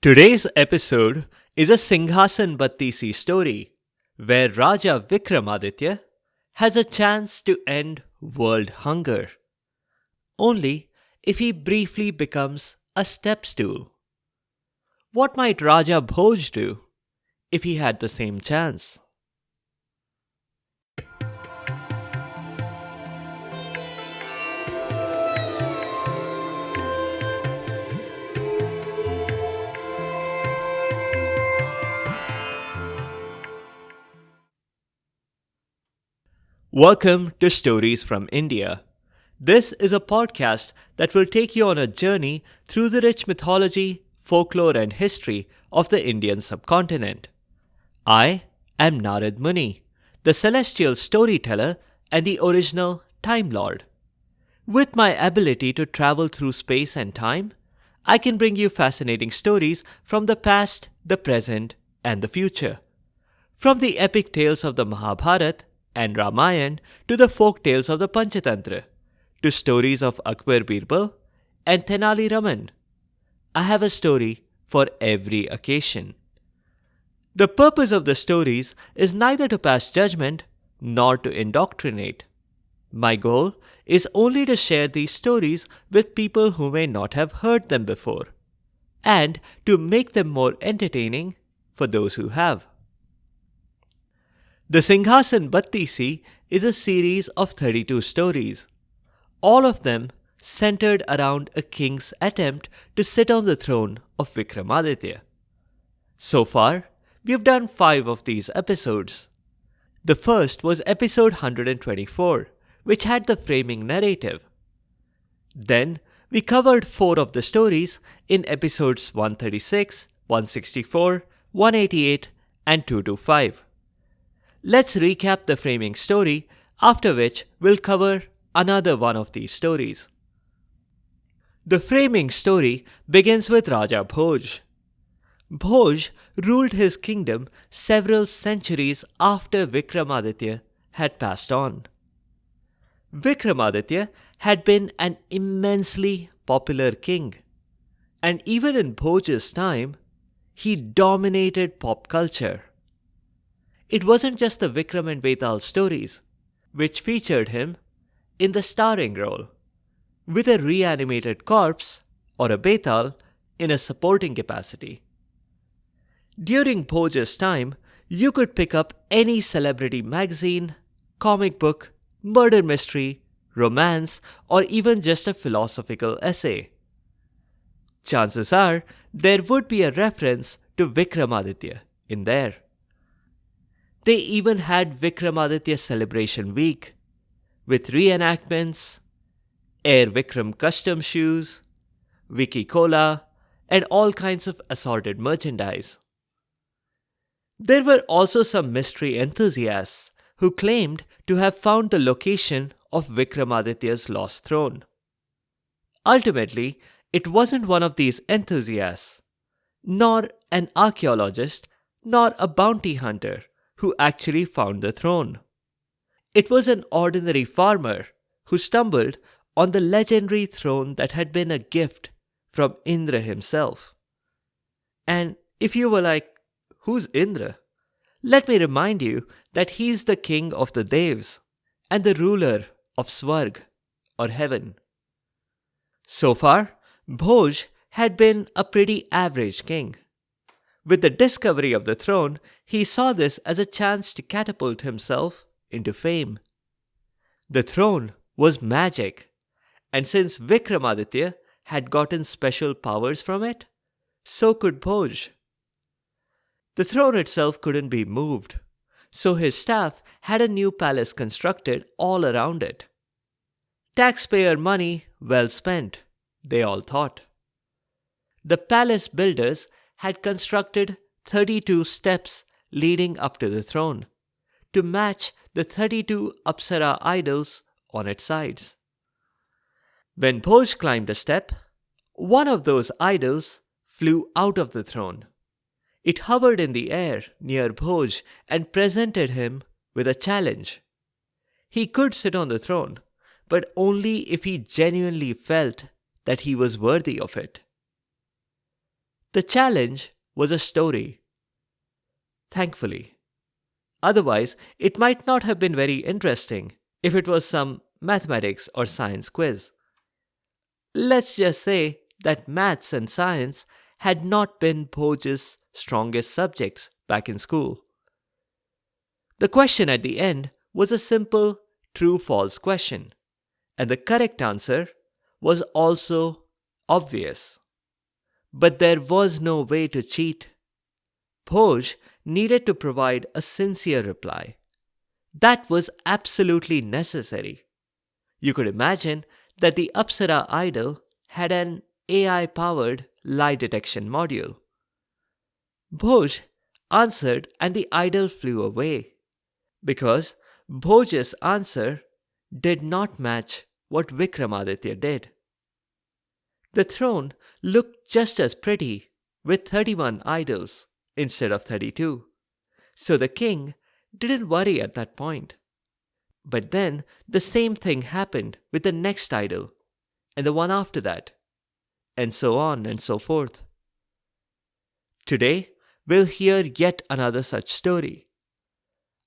Today's episode is a Singhasan Battisi story where Raja Vikramaditya has a chance to end world hunger, only if he briefly becomes a step-stool. What might Raja Bhoja do if he had the same chance? Welcome to Stories from India. This is a podcast that will take you on a journey through the rich mythology, folklore, and history of the Indian subcontinent. I am Narad Muni, the celestial storyteller and the original Time Lord. With my ability to travel through space and time, I can bring you fascinating stories from the past, the present, and the future. From the epic tales of the Mahabharata and Ramayana to the folk tales of the Panchatantra, to stories of Akbar Birbal and Tenali Raman, I have a story for every occasion. The purpose of the stories is neither to pass judgment nor to indoctrinate. My goal is only to share these stories with people who may not have heard them before, and to make them more entertaining for those who have. The Singhasan Battisi is a series of 32 stories, all of them centered around a king's attempt to sit on the throne of Vikramaditya. So far, we have done 5 of these episodes. The first was episode 124, which had the framing narrative. Then, we covered 4 of the stories in episodes 136, 164, 188, and 225. Let's recap the framing story, after which we'll cover another one of these stories. The framing story begins with Raja Bhoja. Bhoja ruled his kingdom several centuries after Vikramaditya had passed on. Vikramaditya had been an immensely popular king, and even in Bhoja's time, he dominated pop culture. It wasn't just the Vikram and Betal stories, which featured him in the starring role, with a reanimated corpse or a Betal in a supporting capacity. During Bhoja's time, you could pick up any celebrity magazine, comic book, murder mystery, romance, or even just a philosophical essay. Chances are there would be a reference to Vikramaditya in there. They even had Vikramaditya Celebration Week, with reenactments, Air Vikram custom shoes, Wiki Cola, and all kinds of assorted merchandise. There were also some mystery enthusiasts who claimed to have found the location of Vikramaditya's lost throne. Ultimately, it wasn't one of these enthusiasts, nor an archaeologist, nor a bounty hunter who actually found the throne. It was an ordinary farmer who stumbled on the legendary throne that had been a gift from Indra himself. And if you were like, who's Indra? Let me remind you that he's the king of the Devs and the ruler of Swarg, or heaven. So far, Bhoj had been a pretty average king. With the discovery of the throne, he saw this as a chance to catapult himself into fame. The throne was magic, and since Vikramaditya had gotten special powers from it, so could Bhoj. The throne itself couldn't be moved, so his staff had a new palace constructed all around it. Taxpayer money well spent, they all thought. The palace builders had constructed 32 steps leading up to the throne, to match the 32 Apsara idols on its sides. When Bhoj climbed a step, one of those idols flew out of the throne. It hovered in the air near Bhoj and presented him with a challenge. He could sit on the throne, but only if he genuinely felt that he was worthy of it. The challenge was a story, thankfully. Otherwise, it might not have been very interesting if it was some mathematics or science quiz. Let's just say that maths and science had not been Bhoja's strongest subjects back in school. The question at the end was a simple true false question, and the correct answer was also obvious. But there was no way to cheat. Bhoj needed to provide a sincere reply. That was absolutely necessary. You could imagine that the Apsara idol had an AI powered lie detection module. Bhoj answered and the idol flew away because Bhoj's answer did not match what Vikramaditya did. The throne looked just as pretty with 31 idols instead of 32, so the king didn't worry at that point. But then the same thing happened with the next idol and the one after that, and so on and so forth. Today, we'll hear yet another such story.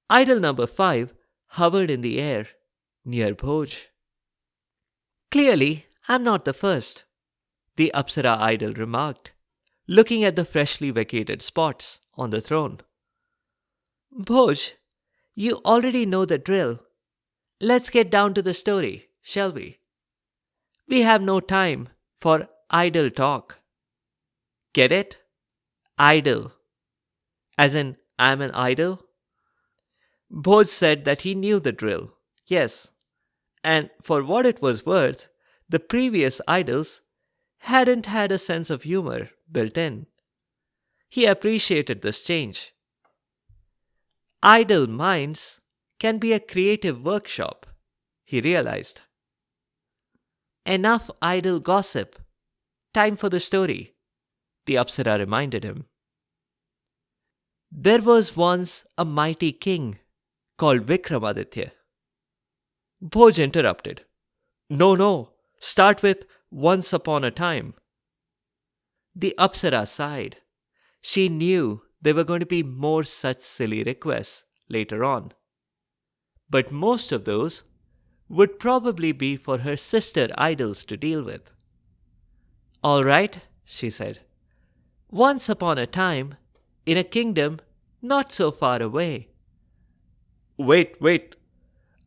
Idol number 5 hovered in the air near Bhoj. Clearly, I'm not the first, the Apsara idol remarked, looking at the freshly vacated spots on the throne. Bhoj, you already know the drill. Let's get down to the story, shall we? We have no time for idle talk. Get it? Idle. As in, I'm an idol? Bhoj said that he knew the drill, yes. And for what it was worth, the previous idols hadn't had a sense of humor built in. He appreciated this change. Idle minds can be a creative workshop, he realized. Enough idle gossip. Time for the story, the Apsara reminded him. There was once a mighty king called Vikramaditya. Bhoj interrupted. No, start with once upon a time. The Apsara sighed. She knew there were going to be more such silly requests later on. But most of those would probably be for her sister idols to deal with. All right, she said. Once upon a time, in a kingdom not so far away. Wait.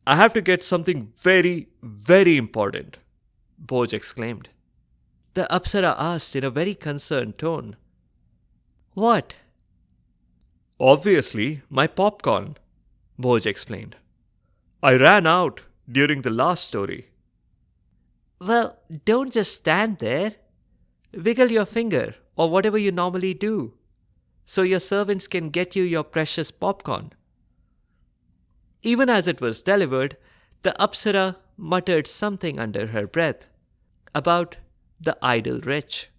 I have to get something very, very important, Bhoj exclaimed. The Apsara asked in a very concerned tone. What? Obviously, my popcorn, Bhoj explained. I ran out during the last story. Well, don't just stand there. Wiggle your finger or whatever you normally do, so your servants can get you your precious popcorn. Even as it was delivered, the Apsara muttered something under her breath about the idol rich.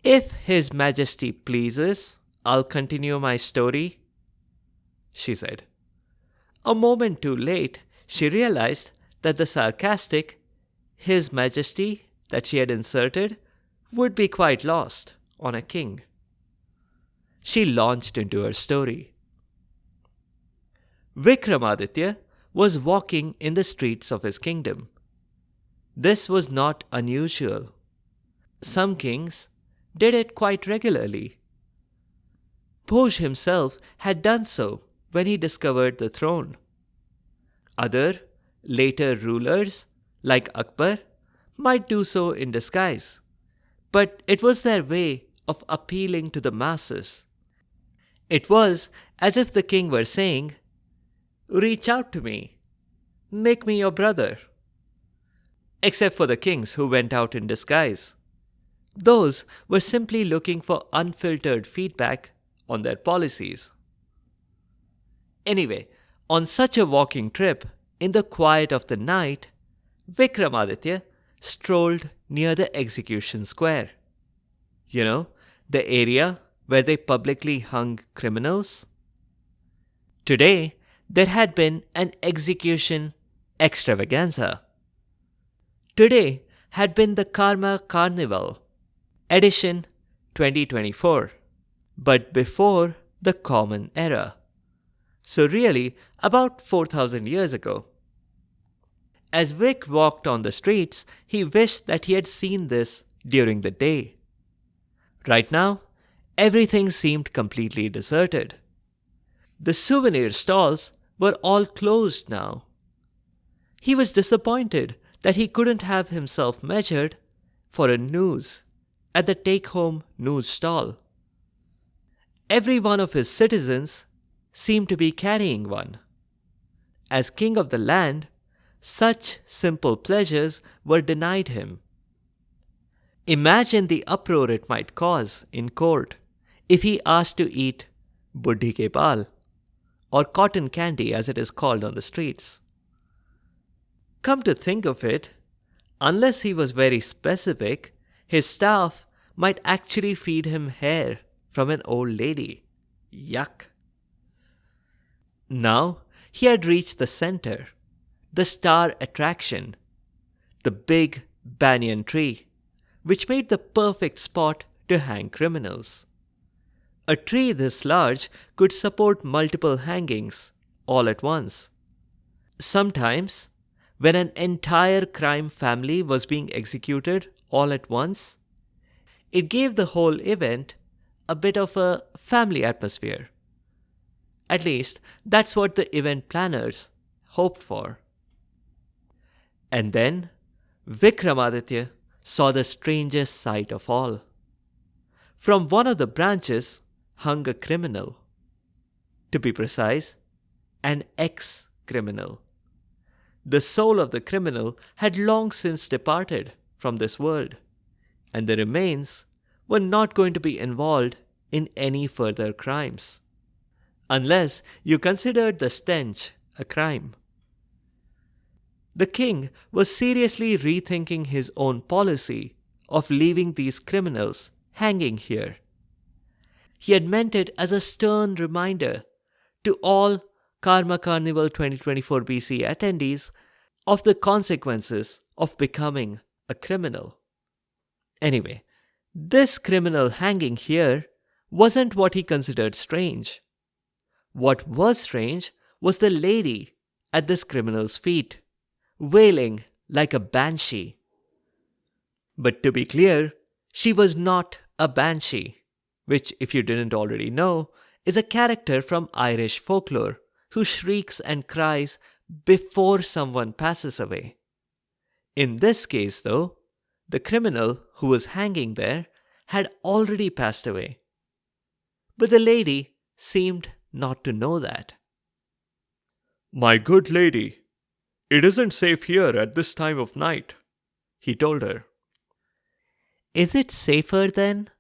If His Majesty pleases, I'll continue my story, she said. A moment too late, she realized that the sarcastic His Majesty that she had inserted would be quite lost on a king. She launched into her story. Vikramaditya was walking in the streets of his kingdom. This was not unusual. Some kings did it quite regularly. Bhoj himself had done so when he discovered the throne. Other, later rulers, like Akbar, might do so in disguise, but it was their way of appealing to the masses. It was as if the king were saying, "Reach out to me. Make me your brother." Except for the kings who went out in disguise. Those were simply looking for unfiltered feedback on their policies. Anyway, on such a walking trip, in the quiet of the night, Vikramaditya strolled near the execution square. You know, the area where they publicly hung criminals. Today, there had been an execution extravaganza. Today had been the Karma Carnival, edition 2024, but before the Common Era. So, really, about 4,000 years ago. As Vic walked on the streets, he wished that he had seen this during the day. Right now, everything seemed completely deserted. The souvenir stalls were all closed now. He was disappointed that he couldn't have himself measured for a noose at the take-home noose stall. Every one of his citizens seemed to be carrying one. As king of the land, such simple pleasures were denied him. Imagine the uproar it might cause in court if he asked to eat buddhi ke bal, or cotton candy as it is called on the streets. Come to think of it, unless he was very specific, his staff might actually feed him hair from an old lady. Yuck. Now he had reached the center, the star attraction, the big banyan tree, which made the perfect spot to hang criminals. A tree this large could support multiple hangings all at once. Sometimes, when an entire crime family was being executed all at once, it gave the whole event a bit of a family atmosphere. At least, that's what the event planners hoped for. And then, Vikramaditya saw the strangest sight of all. From one of the branches hung a criminal. To be precise, an ex-criminal. The soul of the criminal had long since departed from this world, and the remains were not going to be involved in any further crimes, unless you considered the stench a crime. The king was seriously rethinking his own policy of leaving these criminals hanging here. He had meant it as a stern reminder to all Karma Carnival 2024 BC attendees of the consequences of becoming a criminal. Anyway, this criminal hanging here wasn't what he considered strange. What was strange was the lady at this criminal's feet, wailing like a banshee. But to be clear, she was not a banshee, which, if you didn't already know, is a character from Irish folklore who shrieks and cries before someone passes away. In this case, though, the criminal who was hanging there had already passed away. But the lady seemed not to know that. "My good lady, it isn't safe here at this time of night," he told her. Is it safer then,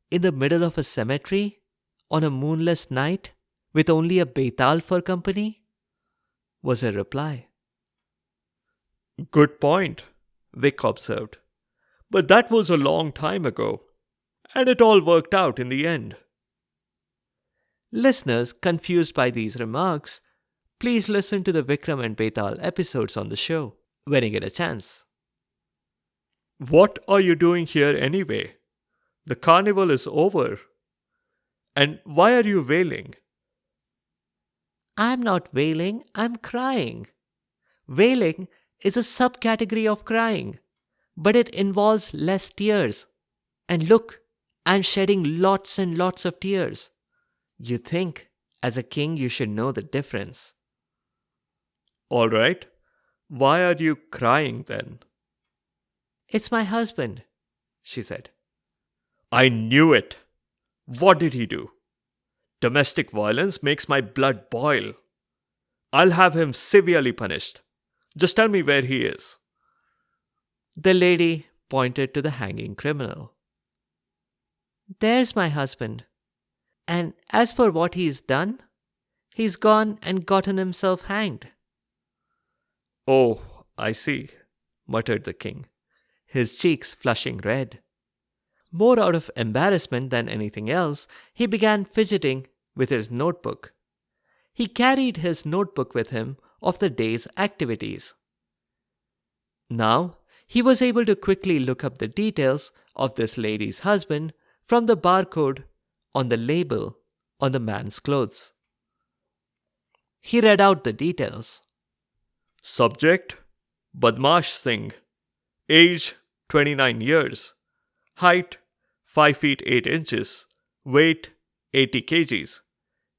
in the middle of a cemetery, on a moonless night, with only a betal for company? Was her reply. "Good point," Vic observed. "But that was a long time ago, and it all worked out in the end." Listeners confused by these remarks, please listen to the Vikram and Betal episodes on the show when you get a chance. "What are you doing here anyway? The carnival is over. And why are you wailing?" I'm not wailing, I'm crying. Wailing is a subcategory of crying, but it involves less tears. And look, I'm shedding lots and lots of tears. You think, as a king, you should know the difference. "All right. Why are you crying then?" It's my husband, she said. "I knew it. What did he do? Domestic violence makes my blood boil. I'll have him severely punished. Just tell me where he is." The lady pointed to the hanging criminal. There's my husband. And as for what he's done, he's gone and gotten himself hanged. "Oh, I see," muttered the king, his cheeks flushing red. More out of embarrassment than anything else, he began fidgeting with his notebook. He carried his notebook with him of the day's activities. Now, he was able to quickly look up the details of this lady's husband from the barcode on the label on the man's clothes. He read out the details. Subject Badmash Singh. Age 29 years. Height 5 feet 8 inches. Weight 80 kgs.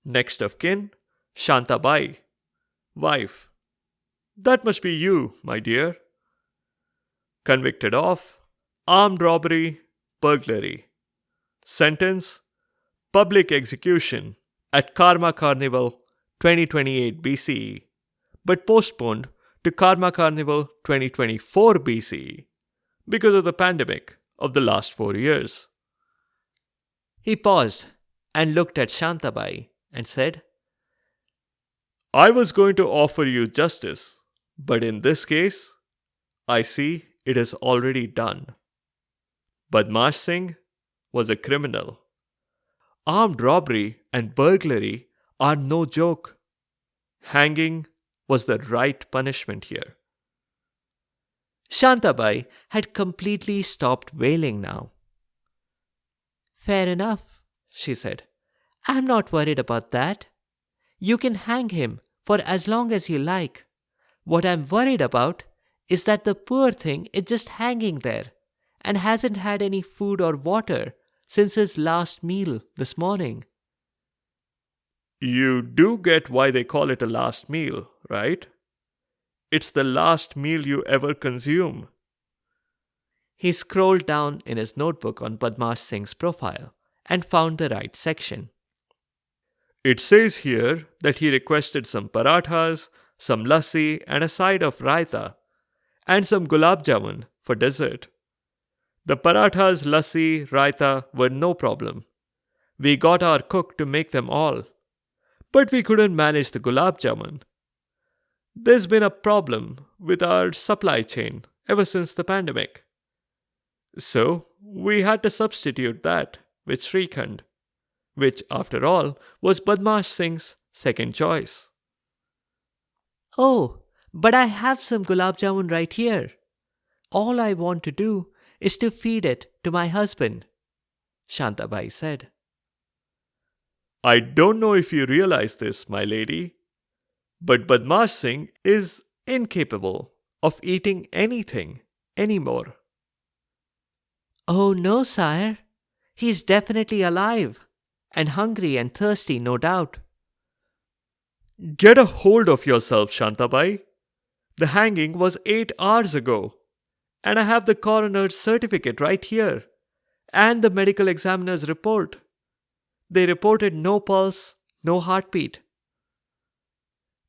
Next of kin Shantabai. Wife. That must be you, my dear. Convicted of armed robbery, burglary. Sentence public execution at Karma Carnival 2028 BCE, but postponed to Karma Carnival 2024 BCE because of the pandemic of the last 4 years. He paused and looked at Shantabai and said, I was going to offer you justice, but in this case, I see it is already done. Badmash Singh was a criminal. Armed robbery and burglary are no joke. Hanging was the right punishment here. Shantabai had completely stopped wailing now. Fair enough, she said. I'm not worried about that. You can hang him for as long as you like. What I'm worried about is that the poor thing is just hanging there and hasn't had any food or water since his last meal this morning. You do get why they call it a last meal, right? It's the last meal you ever consume. He scrolled down in his notebook on Badmash Singh's profile and found the right section. It says here that he requested some parathas, some lassi and a side of raita, and some gulab jamun for dessert. The parathas, lassi, raita were no problem. We got our cook to make them all. But we couldn't manage the gulab jamun. There's been a problem with our supply chain ever since the pandemic. So we had to substitute that with Srikhand, which after all was Badmash Singh's second choice. Oh, but I have some gulab jamun right here. All I want to do is to feed it to my husband, Shantabai said. I don't know if you realize this, my lady, but Badmash Singh is incapable of eating anything anymore. Oh no, sire. He's definitely alive and hungry and thirsty, no doubt. Get a hold of yourself, Shantabai. The hanging was 8 hours ago, and I have the coroner's certificate right here and the medical examiner's report. They reported no pulse, no heartbeat.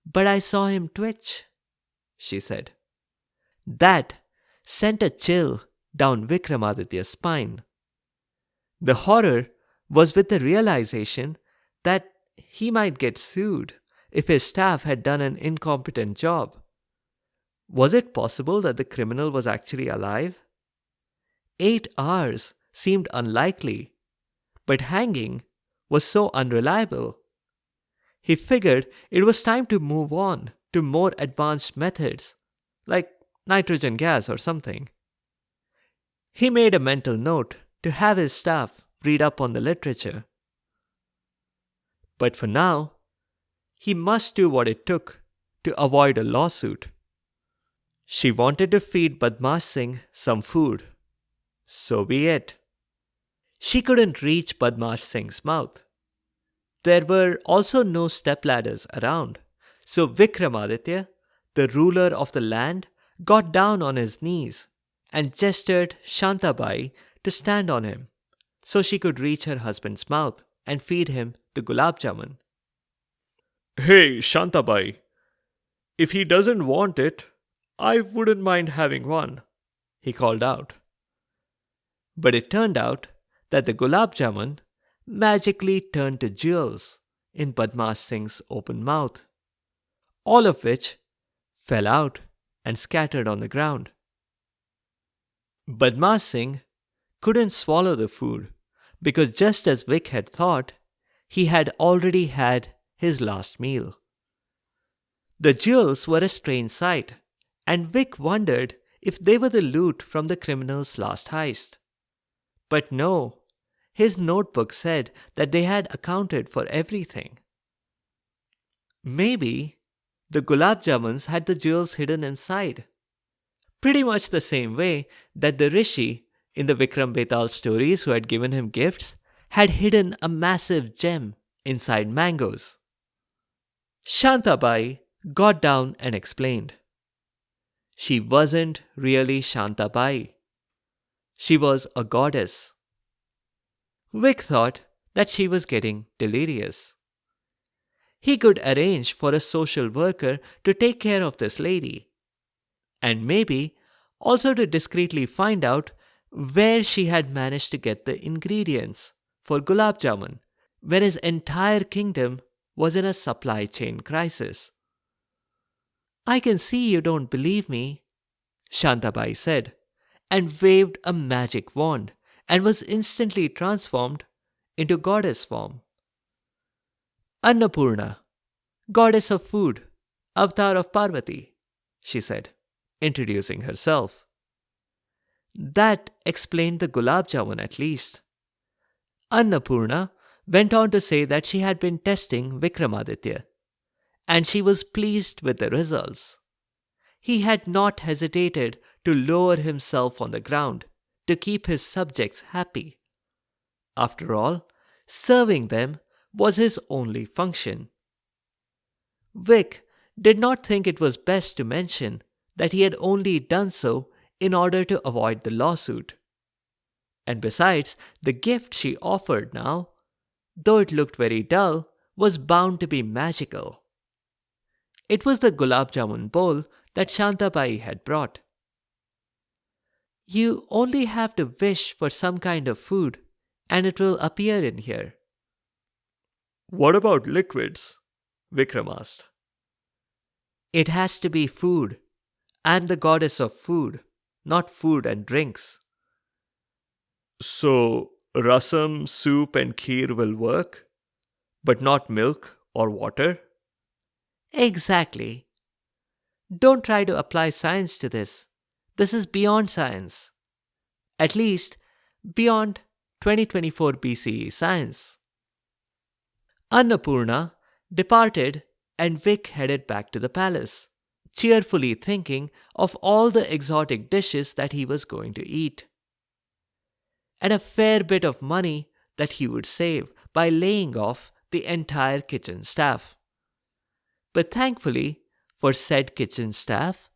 But I saw him twitch, she said. That sent a chill down Vikramaditya's spine. The horror was with the realization that he might get sued if his staff had done an incompetent job. Was it possible that the criminal was actually alive? 8 hours seemed unlikely, but hanging was so unreliable. He figured it was time to move on to more advanced methods, like nitrogen gas or something. He made a mental note to have his staff read up on the literature. But for now, he must do what it took to avoid a lawsuit. She wanted to feed Badmash Singh some food. So be it. She couldn't reach Badmash Singh's mouth. There were also no stepladders around, so Vikramaditya, the ruler of the land, got down on his knees and gestured Shantabai to stand on him so she could reach her husband's mouth and feed him the gulab jamun. Hey, Shantabai, if he doesn't want it, I wouldn't mind having one, he called out. But it turned out that the gulab jamun magically turned to jewels in Badmash Singh's open mouth, all of which fell out and scattered on the ground. Badmash Singh couldn't swallow the food because, just as Vic had thought, he had already had his last meal. The jewels were a strange sight, and Vic wondered if they were the loot from the criminal's last heist. But no, his notebook said that they had accounted for everything. Maybe the gulab jamuns had the jewels hidden inside. Pretty much the same way that the rishi in the Vikram Betal stories who had given him gifts had hidden a massive gem inside mangoes. Shantabai got down and explained. She wasn't really Shantabai. She was a goddess. Vic thought that she was getting delirious. He could arrange for a social worker to take care of this lady, and maybe also to discreetly find out where she had managed to get the ingredients for gulab jamun when his entire kingdom was in a supply chain crisis. I can see you don't believe me, Shantabai said, and waved a magic wand and was instantly transformed into goddess form. Annapurna, goddess of food, avatar of Parvati, she said, introducing herself. That explained the gulab jamun at least. Annapurna went on to say that she had been testing Vikramaditya, and she was pleased with the results. He had not hesitated to lower himself on the ground to keep his subjects happy. After all, serving them was his only function. Vic did not think it was best to mention that he had only done so in order to avoid the lawsuit. And besides, the gift she offered now, though it looked very dull, was bound to be magical. It was the gulab jamun bowl that Shantabai had brought. You only have to wish for some kind of food, and it will appear in here. What about liquids? Vikram asked. It has to be food. I'm the goddess of food, not food and drinks. So, rasam, soup, and kheer will work, but not milk or water? Exactly. Don't try to apply science to this. This is beyond science. At least, beyond 2024 BCE science. Annapurna departed and Vic headed back to the palace, cheerfully thinking of all the exotic dishes that he was going to eat. And a fair bit of money that he would save by laying off the entire kitchen staff. But thankfully, for said kitchen staff,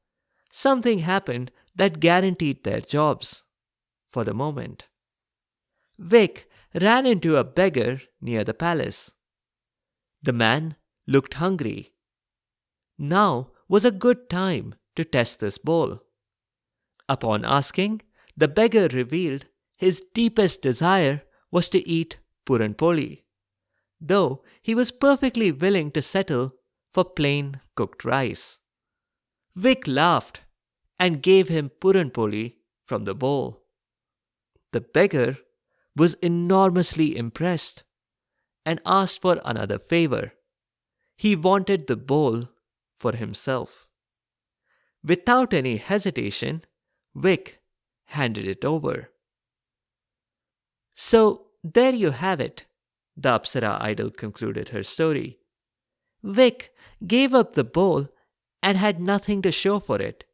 something happened that guaranteed their jobs, for the moment. Vic ran into a beggar near the palace. The man looked hungry. Now was a good time to test this bowl. Upon asking, the beggar revealed his deepest desire was to eat Puran Poli, though he was perfectly willing to settle for plain cooked rice. Vic laughed and gave him Puran Poli from the bowl. The beggar was enormously impressed and asked for another favor. He wanted the bowl for himself. Without any hesitation, Vic handed it over. So there you have it, the Apsara idol concluded her story. Vic gave up the bowl and had nothing to show for it.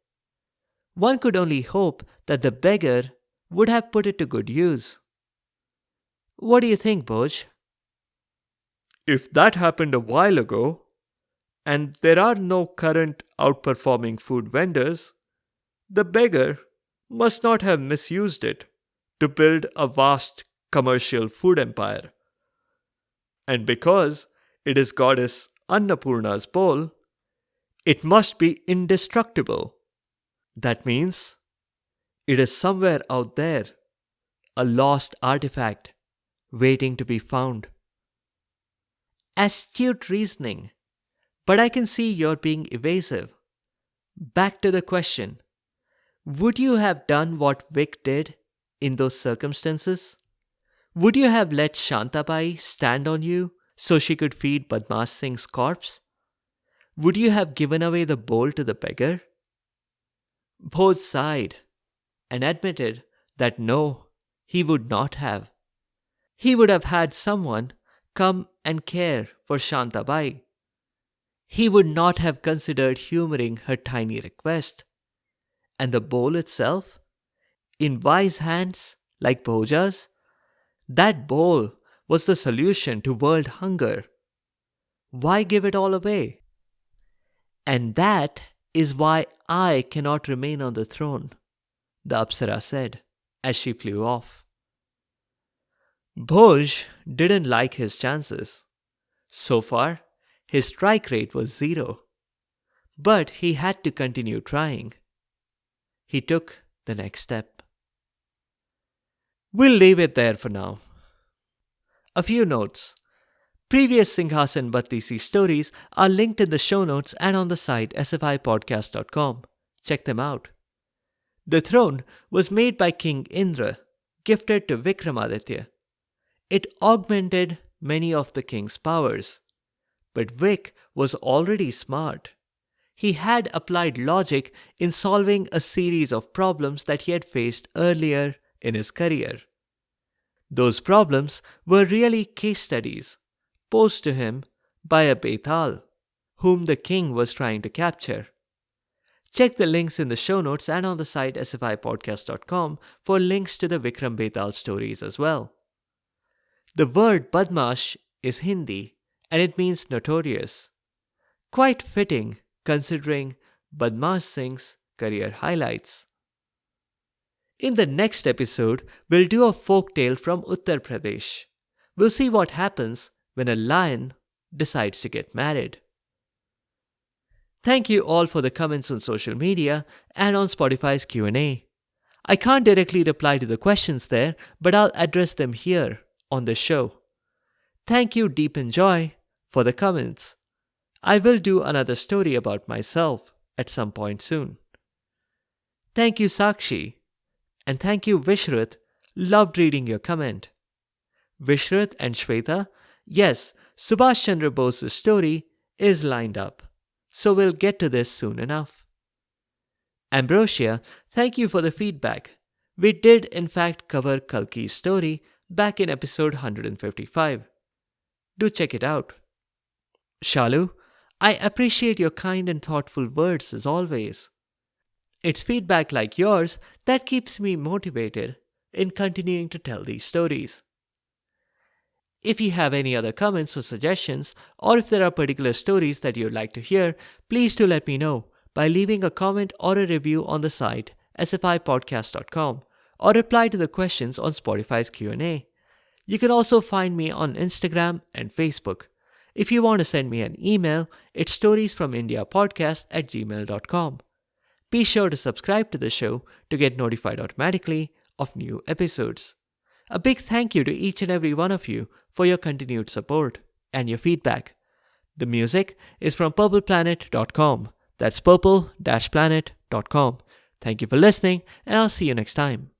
One could only hope that the beggar would have put it to good use. What do you think, Bhoj? If that happened a while ago, and there are no current outperforming food vendors, the beggar must not have misused it to build a vast commercial food empire. And because it is goddess Annapurna's bowl, it must be indestructible. That means it is somewhere out there, a lost artifact waiting to be found. Astute reasoning, but I can see you're being evasive. Back to the question. Would you have done what Vic did in those circumstances? Would you have let Shantabai stand on you so she could feed Badmas Singh's corpse? Would you have given away the bowl to the beggar? Bhoj sighed and admitted that no, he would not have. he would have had someone come and care for Shantabai. He would not have considered humoring her tiny request. And the bowl itself, in wise hands like Bhoja's, that bowl was the solution to world hunger. Why give it all away? And that is why I cannot remain on the throne, the Apsara said as she flew off. Bhoj didn't like his chances. So far, his strike rate was 0. But he had to continue trying. He took the next step. We'll leave it there for now. A few notes. Previous Singhasan Battisi stories are linked in the show notes and on the site sfipodcast.com. Check them out. The throne was made by King Indra, gifted to Vikramaditya. It augmented many of the king's powers. But Vic was already smart. He had applied logic in solving a series of problems that he had faced earlier in his career. Those problems were really case studies posed to him by a Betal, whom the king was trying to capture. Check the links in the show notes and on the site sfipodcast.com for links to the Vikram Betal stories as well. The word Badmash is Hindi and it means notorious. Quite fitting considering Badmash Singh's career highlights. In the next episode, we'll do a folktale from Uttar Pradesh. We'll see what happens when a lion decides to get married. Thank you all for the comments on social media and on Spotify's Q&A. I can't directly reply to the questions there, but I'll address them here on the show. Thank you, Deep and Joy, for the comments. I will do another story about myself at some point soon. Thank you, Sakshi. And thank you, Vishruth. Loved reading your comment. Vishruth and Shweta, yes, Subhash Chandra Bose's story is lined up. So we'll get to this soon enough. Ambrosia, thank you for the feedback. We did in fact cover Kalki's story back in episode 155. Do check it out. Shalu, I appreciate your kind and thoughtful words as always. It's feedback like yours that keeps me motivated in continuing to tell these stories. If you have any other comments or suggestions, or if there are particular stories that you'd like to hear, please do let me know by leaving a comment or a review on the site sfipodcast.com or reply to the questions on Spotify's Q&A. You can also find me on Instagram and Facebook. If you want to send me an email, it's storiesfromindiapodcast@gmail.com. Be sure to subscribe to the show to get notified automatically of new episodes. A big thank you to each and every one of you for your continued support and your feedback. The music is from purpleplanet.com. That's purple-planet.com. Thank you for listening, and I'll see you next time.